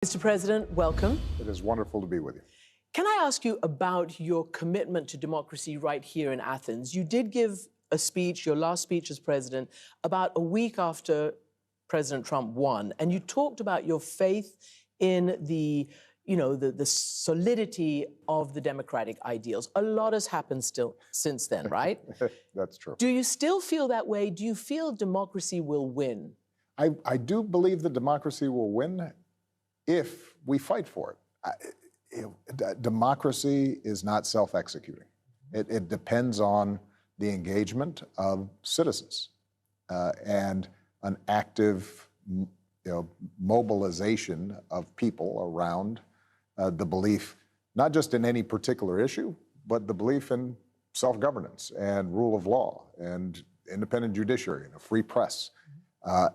Mr. President, welcome. It is wonderful to be with you. Can I ask you about your commitment to democracy right here in Athens? You did give a speech, your last speech as president, about a week after President Trump won, and you talked about your faith in the solidity of the democratic ideals. A lot has happened since then, right? That's true. Do you still feel that way? Do you feel democracy will win? I do believe that democracy will win if we fight for it. Democracy is not self-executing. It depends on the engagement of citizens and an active mobilization of people around the belief, not just in any particular issue, but the belief in self-governance and rule of law and independent judiciary and a free press.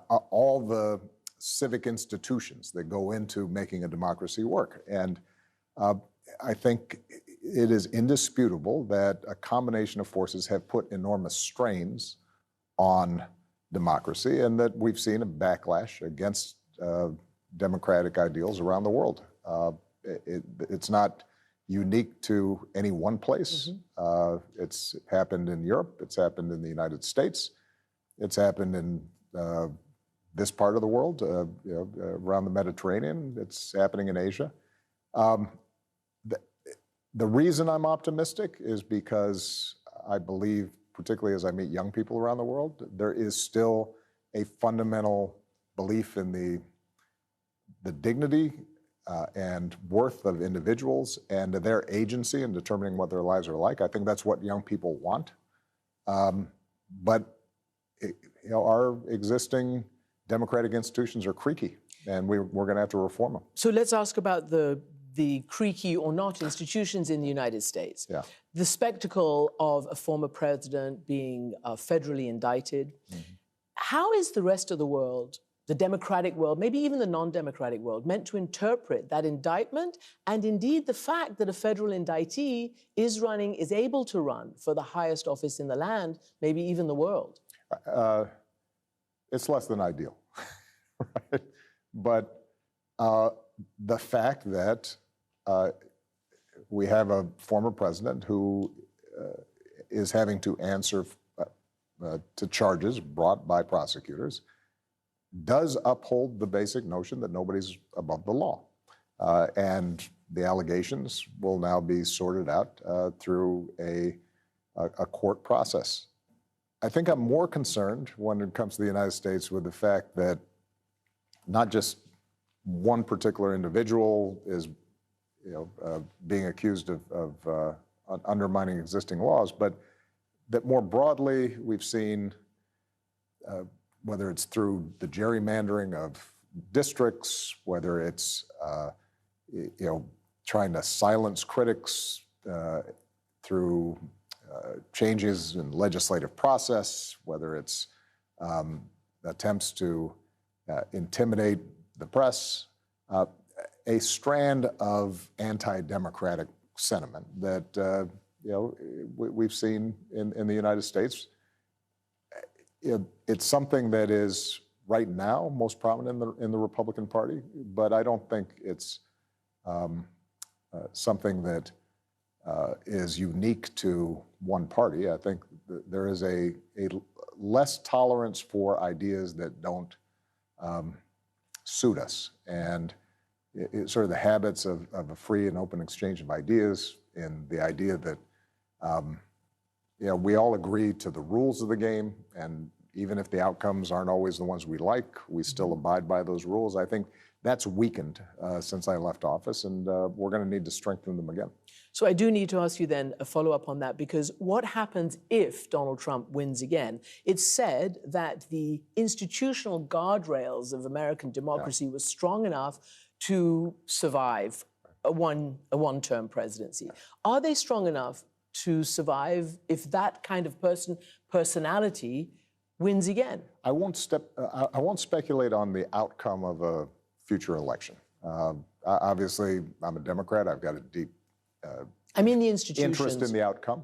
All the civic institutions that go into making a democracy work. And I think it is indisputable that a combination of forces have put enormous strains on democracy and that we've seen a backlash against democratic ideals around the world. It's not unique to any one place. It's happened in Europe, it's happened in the United States, it's happened in this part of the world, around the Mediterranean. It's happening in Asia. The reason I'm optimistic is because I believe, particularly as I meet young people around the world, there is still a fundamental belief in the dignity and worth of individuals and their agency in determining what their lives are like. I think that's what young people want. But our existing democratic institutions are creaky, and we're going to have to reform them. So let's ask about the creaky or not institutions in the United States. Yeah. The spectacle of a former president being federally indicted. How is the rest of the world, the democratic world, maybe even the non-democratic world, meant to interpret that indictment and indeed the fact that a federal indictee is able to run for the highest office in the land, maybe even the world? It's less than ideal, right? But the fact that we have a former president who is having to answer to charges brought by prosecutors does uphold the basic notion that nobody's above the law. And the allegations will now be sorted out through a court process. I think I'm more concerned when it comes to the United States with the fact that not just one particular individual is being accused of undermining existing laws, but that more broadly we've seen, whether it's through the gerrymandering of districts, whether it's trying to silence critics through changes in legislative process, whether it's attempts to intimidate the press, a strand of anti-democratic sentiment that we've seen in the United States. It's something that is right now most prominent in the Republican Party, but I don't think it's something that is unique to one party. I think there is a less tolerance for ideas that don't suit us, and it's sort of the habits of a free and open exchange of ideas, and the idea that we all agree to the rules of the game, and even if the outcomes aren't always the ones we like, we still abide by those rules. I think that's weakened since I left office, and we're going to need to strengthen them again. So I do need to ask you then a follow-up on that, because what happens if Donald Trump wins again? It's said that the institutional guardrails of American democracy were strong enough to survive a one-term presidency. Are they strong enough to survive if that kind of personality wins again? I won't speculate on the outcome of a future election. Obviously, I'm a Democrat. I've got a deep I mean the institutions. Interest in the outcome.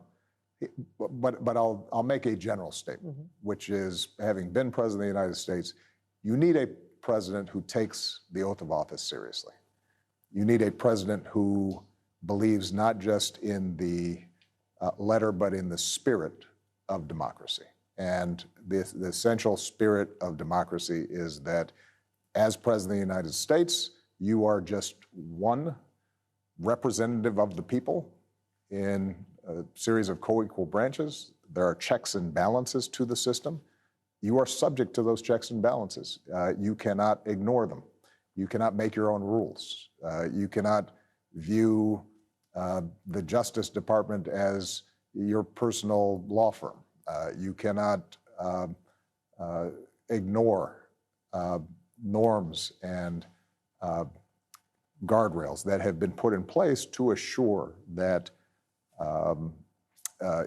But I'll make a general statement, which is, having been president of the United States, you need a president who takes the oath of office seriously. you need a president who believes not just in the letter, but in the spirit of democracy. And the essential spirit of democracy is that as President of the United States, you are just one representative of the people in a series of co-equal branches. There are checks and balances to the system. You are subject to those checks and balances. You cannot ignore them. You cannot make your own rules. You cannot view the Justice Department as your personal law firm. You cannot ignore norms and guardrails that have been put in place to assure that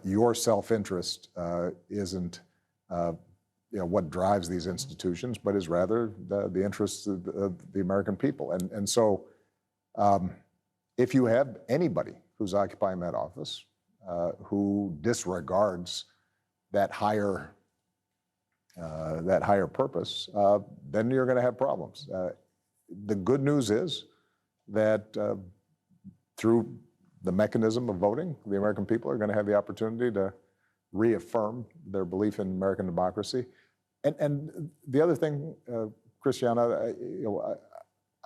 your self-interest isn't what drives these institutions, but is rather the interests of the American people. And so if you have anybody who's occupying that office who disregards that higher purpose, then you're going to have problems. The good news is that through the mechanism of voting, the American people are going to have the opportunity to reaffirm their belief in American democracy. And the other thing, Christiane,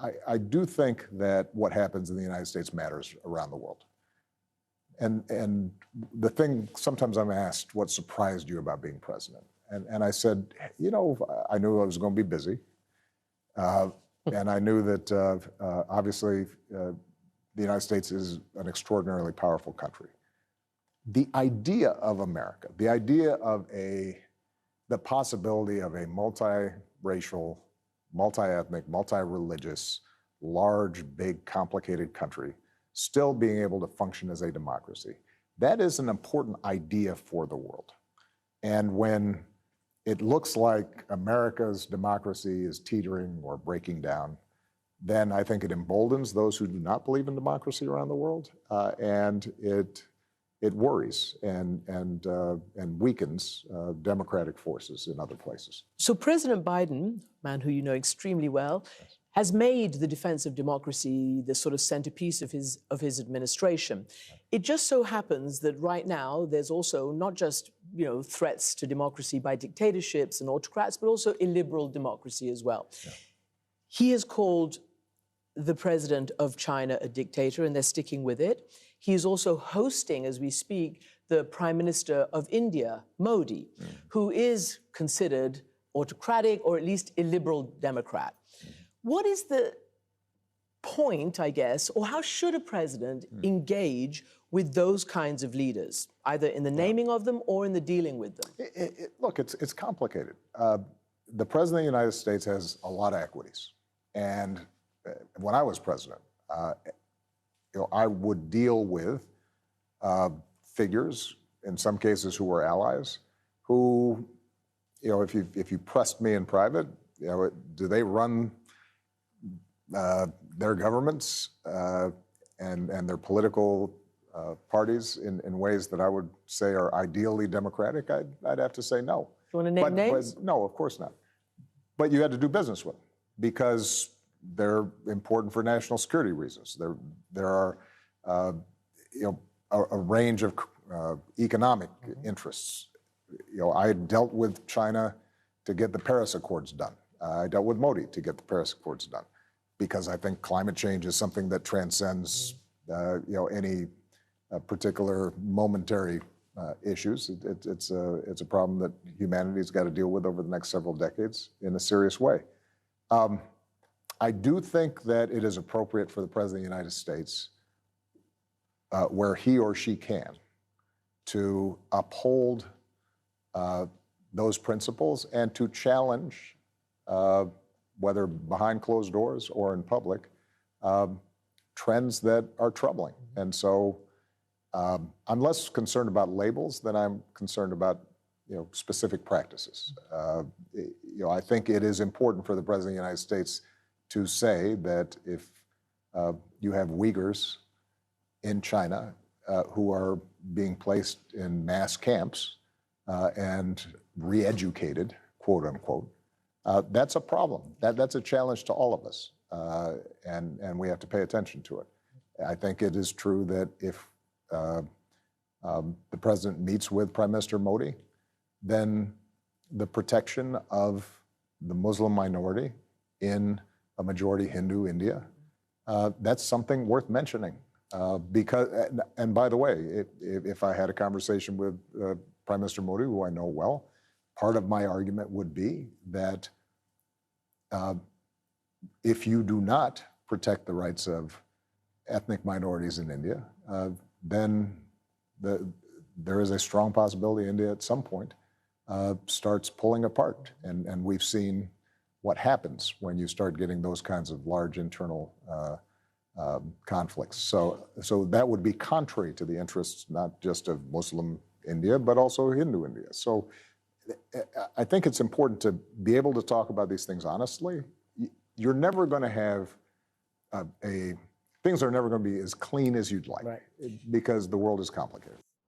I do think that what happens in the United States matters around the world. And the thing, sometimes I'm asked, what surprised you about being president? And I said, I knew I was going to be busy. And I knew that obviously the United States is an extraordinarily powerful country. The idea of America, the idea of the possibility of a multiracial, multi-ethnic, multi-religious, large, big, complicated country still being able to function as a democracy, that is an important idea for the world. And when it looks like America's democracy is teetering or breaking down, then I think it emboldens those who do not believe in democracy around the world, and it worries and weakens democratic forces in other places. So President Biden, man who you know extremely well, has made the defense of democracy the sort of centerpiece of his administration. It just so happens that right now there's also not just threats to democracy by dictatorships and autocrats, but also illiberal democracy as well. Yeah. He has called the president of China a dictator, and they're sticking with it. He is also hosting, as we speak, the Prime Minister of India, Modi, who is considered autocratic or at least illiberal Democrat. What is the point, I guess, or how should a president engage with those kinds of leaders, either in the naming of them or in the dealing with them? Look, it's complicated. The President of the United States has a lot of equities. And when I was president, I would deal with figures, in some cases who were allies, who, if you pressed me in private, do they run their governments and their political parties in ways that I would say are ideally democratic? I'd have to say no. You want to name names? No, of course not. But you had to do business with them because they're important for national security reasons. There are a range of economic interests. I dealt with China to get the Paris Accords done. I dealt with Modi to get the Paris Accords done, because I think climate change is something that transcends any particular momentary issues. It's a problem that humanity's got to deal with over the next several decades in a serious way. I do think that it is appropriate for the President of the United States, where he or she can, to uphold those principles and to challenge, whether behind closed doors or in public, trends that are troubling. And so I'm less concerned about labels than I'm concerned about specific practices. I think it is important for the President of the United States to say that if you have Uyghurs in China who are being placed in mass camps and re-educated, quote unquote, that's a problem. That's a challenge to all of us. and we have to pay attention to it. I think it is true that if the president meets with Prime Minister Modi, then the protection of the Muslim minority in a majority Hindu India, that's something worth mentioning. Because, and by the way, if I had a conversation with Prime Minister Modi, who I know well, part of my argument would be that if you do not protect the rights of ethnic minorities in India, then there is a strong possibility India at some point starts pulling apart. And we've seen what happens when you start getting those kinds of large internal conflicts. So that would be contrary to the interests not just of Muslim India, but also Hindu India. So I think it's important to be able to talk about these things honestly. You're never going to have things are never going to be as clean as you'd like, right, because the world is complicated.